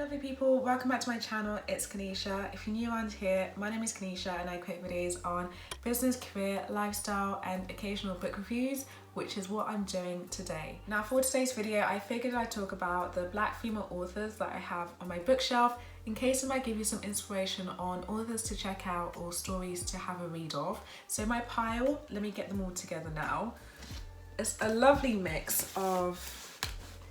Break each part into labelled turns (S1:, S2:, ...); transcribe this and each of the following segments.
S1: lovely people, welcome back to my channel. It's Kanisha. If you're new around here, my name is Kanisha and I create videos on business, career, lifestyle and occasional book reviews, which is what I'm doing today. Now for today's video, I figured I'd talk about the black female authors that I have on my bookshelf in case it might give you some inspiration on authors to check out or stories to have a read of. So my pile, let me get them all together now. It's a lovely mix of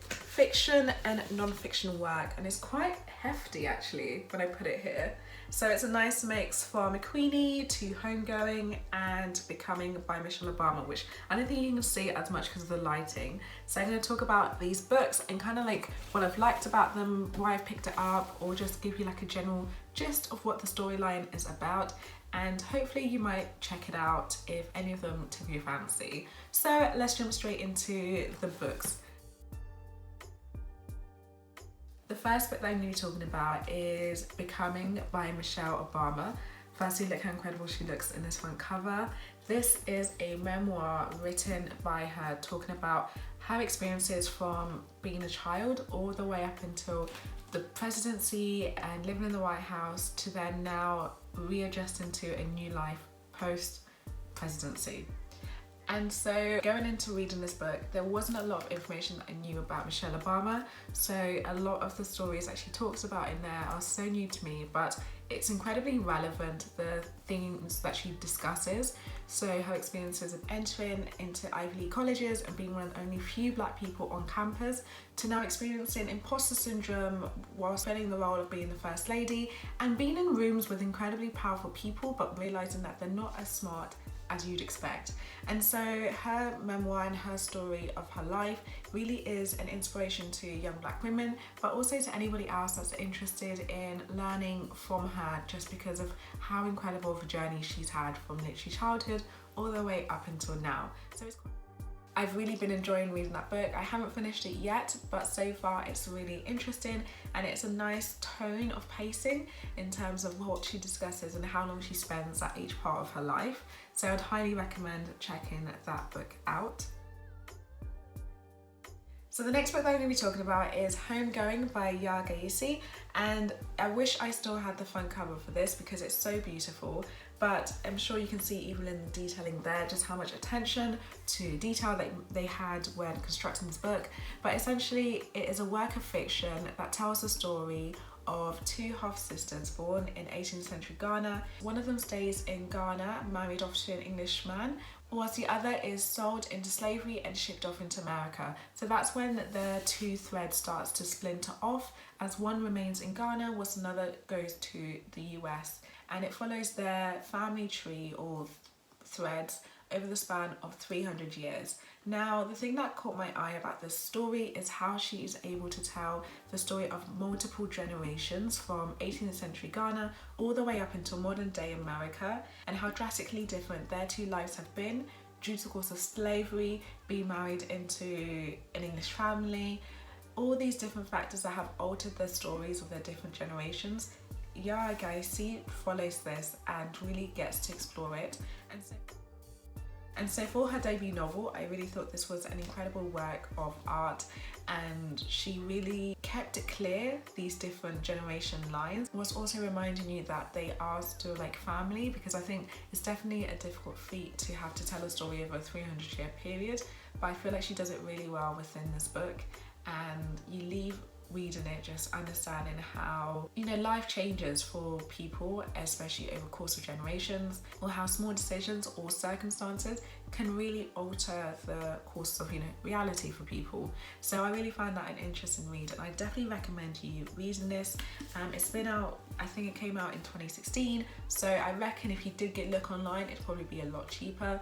S1: fiction and non-fiction work, and it's quite hefty actually when I put it here. So it's a nice mix from Queenie to Homegoing and Becoming by Michelle Obama, which I don't think you can see as much because of the lighting. So I'm going to talk about these books and kind of like what I've liked about them, why I've picked it up, or just give you like a general gist of what the storyline is about. And hopefully you might check it out if any of them took your fancy. So let's jump straight into the books. The first book that I'm going to be talking about is Becoming by Michelle Obama. Firstly, look how incredible she looks in this front cover. This is a memoir written by her talking about her experiences from being a child all the way up until the presidency and living in the White House to then now readjusting to a new life post-presidency. And so going into reading this book, there wasn't a lot of information that I knew about Michelle Obama. So a lot of the stories that she talks about in there are so new to me, but it's incredibly relevant, the things that she discusses. So her experiences of entering into Ivy League colleges and being one of the only few black people on campus, to now experiencing imposter syndrome while playing the role of being the first lady and being in rooms with incredibly powerful people, but realizing that they're not as smart as you'd expect. And so her memoir and her story of her life really is an inspiration to young black women, but also to anybody else that's interested in learning from her, just because of how incredible of a journey she's had from literally childhood all the way up until now. So I've really been enjoying reading that book. I haven't finished it yet, but so far it's really interesting and it's a nice tone of pacing in terms of what she discusses and how long she spends at each part of her life. So I'd highly recommend checking that book out. So the next book that I'm going to be talking about is Homegoing by Yaa Gyasi, and I wish I still had the front cover for this because it's so beautiful, but I'm sure you can see even in the detailing there just how much attention to detail that they had when constructing this book. But essentially it is a work of fiction that tells the story of two half-sisters born in 18th century Ghana. One of them stays in Ghana, married off to an Englishman, whilst the other is sold into slavery and shipped off into America. So that's when the two threads starts to splinter off, as one remains in Ghana whilst another goes to the US. And it follows their family tree or threads over the span of 300 years. Now, the thing that caught my eye about this story is how she is able to tell the story of multiple generations from 18th century Ghana all the way up until modern day America, and how drastically different their two lives have been due to the course of slavery, being married into an English family, all these different factors that have altered the stories of their different generations. Yaa Gyasi follows this and really gets to explore it. And so for her debut novel, I really thought this was an incredible work of art, and she really kept it clear, these different generation lines, whilst also reminding you that they are still like family, because I think it's definitely a difficult feat to have to tell a story over a 300-year period, but I feel like she does it really well within this book, and you leave reading it just understanding how, you know, life changes for people, especially over the course of generations, or how small decisions or circumstances can really alter the course of, you know, reality for people. So I really find that an interesting read, and I definitely recommend you reading this. It's been out, I think it came out in 2016, so I reckon if you did look online, it'd probably be a lot cheaper.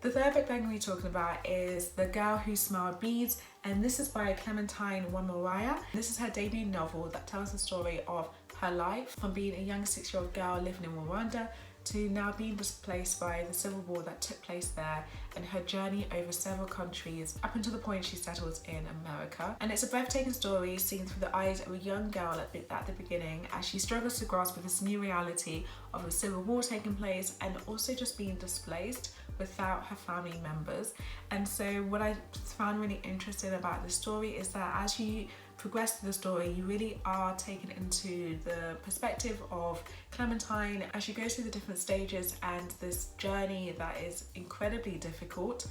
S1: The third book that I'm going to be talking about is The Girl Who Smiled Beads, and this is by Clemantine Wamariya. This is her debut novel that tells the story of her life from being a young 6-year-old girl living in Rwanda to now being displaced by the civil war that took place there, and her journey over several countries up until the point she settles in America. And it's a breathtaking story seen through the eyes of a young girl at the beginning, as she struggles to grasp with this new reality of a civil war taking place and also just being displaced without her family members. And so what I found really interesting about this story is that as you progress through the story, you really are taken into the perspective of Clemantine as she goes through the different stages and this journey that is incredibly difficult,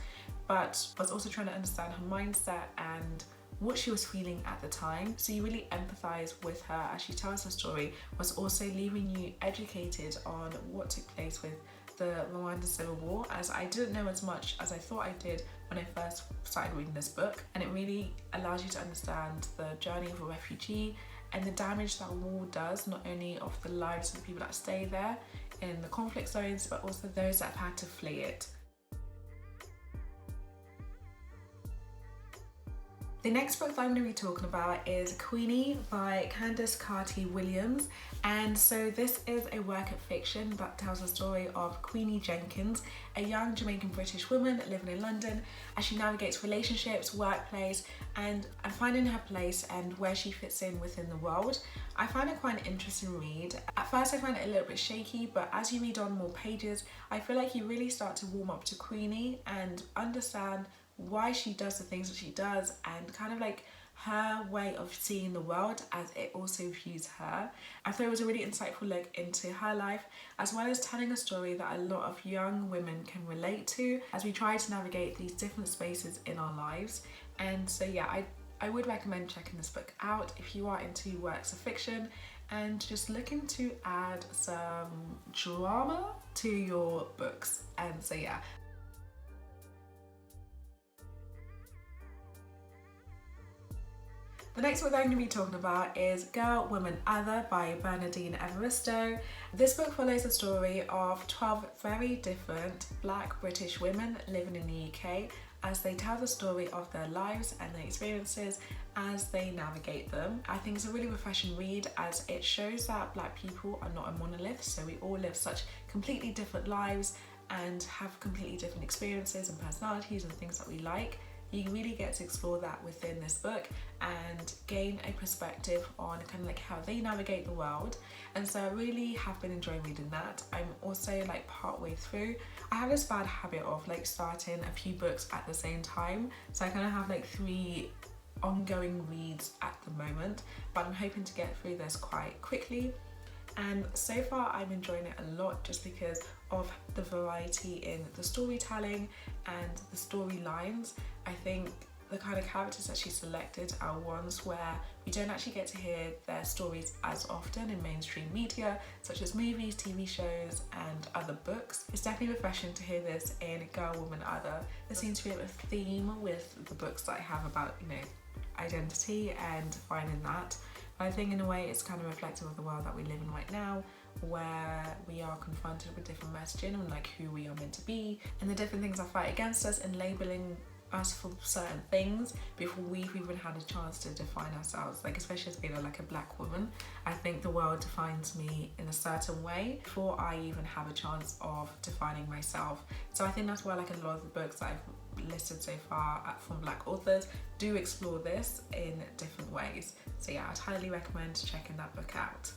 S1: but was also trying to understand her mindset and what she was feeling at the time. So you really empathize with her as she tells her story, was also leaving you educated on what took place with the Rwandan Civil War, as I didn't know as much as I thought I did when I first started reading this book. And it really allows you to understand the journey of a refugee and the damage that war does, not only of the lives of the people that stay there in the conflict zones, but also those that have had to flee it. The next book that I'm going to be talking about is Queenie by Candice Carty-Williams. And so this is a work of fiction that tells the story of Queenie Jenkins, a young Jamaican British woman living in London, as she navigates relationships, workplace, and finding her place and where she fits in within the world. I find it quite an interesting read. At first I find it a little bit shaky, but as you read on more pages, I feel like you really start to warm up to Queenie and understand why she does the things that she does, and kind of like her way of seeing the world as it also views her. I thought it was a really insightful look into her life, as well as telling a story that a lot of young women can relate to as we try to navigate these different spaces in our lives. And so yeah, I would recommend checking this book out if you are into works of fiction and just looking to add some drama to your books. And so yeah. The next book that I'm going to be talking about is Girl, Woman, Other by Bernardine Evaristo. This book follows the story of 12 very different Black British women living in the UK as they tell the story of their lives and their experiences as they navigate them. I think it's a really refreshing read as it shows that Black people are not a monolith, so we all live such completely different lives and have completely different experiences and personalities and things that we like. You really get to explore that within this book and gain a perspective on kind of like how they navigate the world. And so I really have been enjoying reading that. I'm also like partway through. I have this bad habit of like starting a few books at the same time. So I kind of have like 3 ongoing reads at the moment, but I'm hoping to get through this quite quickly. And so far I'm enjoying it a lot just because of the variety in the storytelling and the storylines. I think the kind of characters that she selected are ones where we don't actually get to hear their stories as often in mainstream media, such as movies, TV shows, and other books. It's definitely refreshing to hear this in Girl, Woman, Other. There seems to be a theme with the books that I have about, you know, identity and finding that. But I think in a way it's kind of reflective of the world that we live in right now, where we are confronted with different messaging on like who we are meant to be and the different things that fight against us and labeling us for certain things before we've even had a chance to define ourselves. Like especially as being like a Black woman, I think the world defines me in a certain way before I even have a chance of defining myself. So I think that's why like a lot of the books that I've listed so far from Black authors do explore this in different ways. So yeah, I'd highly recommend checking that book out.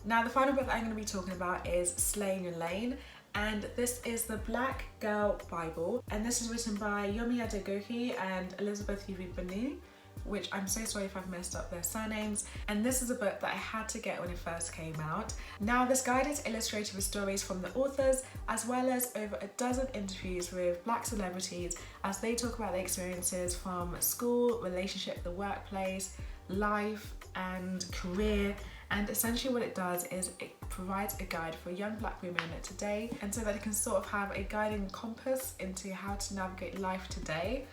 S1: Now the final book that I'm going to be talking about is Slay in Your Lane, and this is the Black Girl Bible, and this is written by Yomi Adegoke and Elizabeth Uviebinené, which I'm so sorry if I've messed up their surnames. And this is a book that I had to get when it first came out. Now this guide is illustrated with stories from the authors, as well as over a dozen interviews with Black celebrities as they talk about their experiences from school, relationship, the workplace, life and career. And essentially what it does is it provides a guide for young Black women today, and so that it can sort of have a guiding compass into how to navigate life today.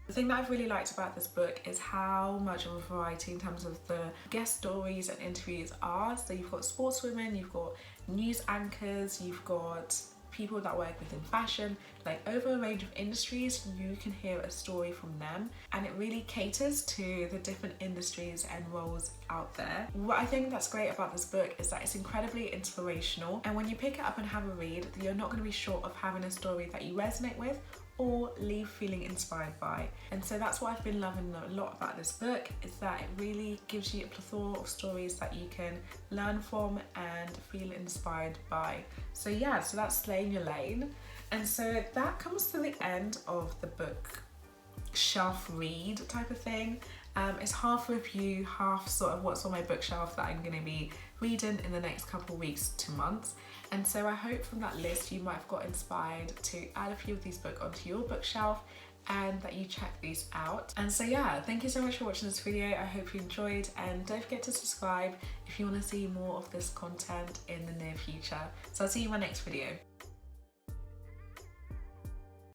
S1: The thing that I've really liked about this book is how much of a variety in terms of the guest stories and interviews are. So you've got sportswomen, you've got news anchors, you've got people that work within fashion, like over a range of industries, you can hear a story from them, and it really caters to the different industries and roles out there. What I think that's great about this book is that it's incredibly inspirational, and when you pick it up and have a read, you're not going to be short of having a story that you resonate with or leave feeling inspired by. And so that's what I've been loving a lot about this book, is that it really gives you a plethora of stories that you can learn from and feel inspired by. So yeah, so that's Slay in Your Lane. And so that comes to the end of the book shelf read type of thing. It's half review, half sort of what's on my bookshelf that I'm going to be reading in the next couple of weeks to months. And so I hope from that list you might have got inspired to add a few of these books onto your bookshelf and that you check these out. And so yeah, thank you so much for watching this video. I hope you enjoyed, and don't forget to subscribe if you want to see more of this content in the near future. So I'll see you in my next video.